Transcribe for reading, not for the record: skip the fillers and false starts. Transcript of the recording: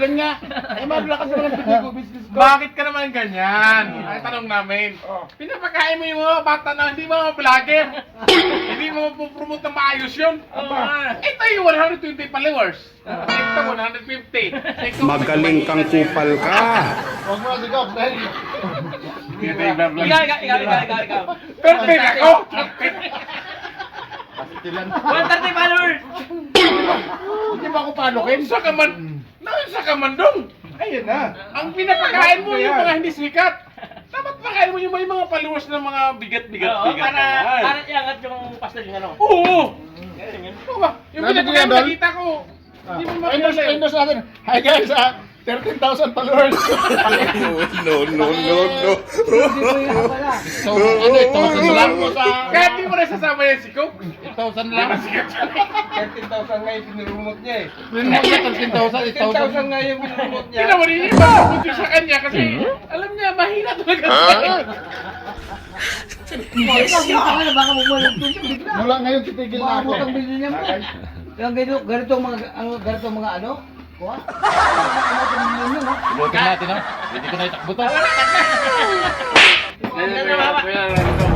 Dahilan nga. Ay, malakas naman ang business ko. Bakit ka naman ganyan? Ay, tanong namin. Pinapakain mo yung mga bata na hindi mga vlogger. Hindi mo mapopromote na maayos yun. Ito yung 120 followers. Ito 150. Ito, Magaling kang kupal ka. Huwag mo sigaw dahil... Ikaw. Perfect ako! 130 followers! Hindi ba ako palokin? Sa kaman, nasa kamandong. Ayun na. Ang pinapakain mo yung mga hindi sikat. Dapat pakain mo yung may mga followers na mga bigat-bigat. Oo, para iangat yung pastel yung ano. Oo! Ano ba? Yung Nandito pinapakain yan, mo Dol? nakita ko. Hindi mo Endorse makilala. natin. Hi guys, 13,000 followers. No. So, ano, 1,000 lang mo sa... Kahit di mo nasasama yan si Coke. 1,000 lang. 13,000 nga yung pinurumot niya eh. Minimum niya, 13,000, 10,000 nga yung pinurumot niya. Hindi naman hindi mapupunti sa kanya kasi alam niya, mahina talaga siya. Baka bumulong doon siya bigla. Mula ngayon titigil na ako. Maabot ang bilhin niya mo. Yung ganitong mga ano? Kuha? Maabot ang bilhin niya, no? Ibutin natin, no? Hindi ko na itakbo to. Wala ka na.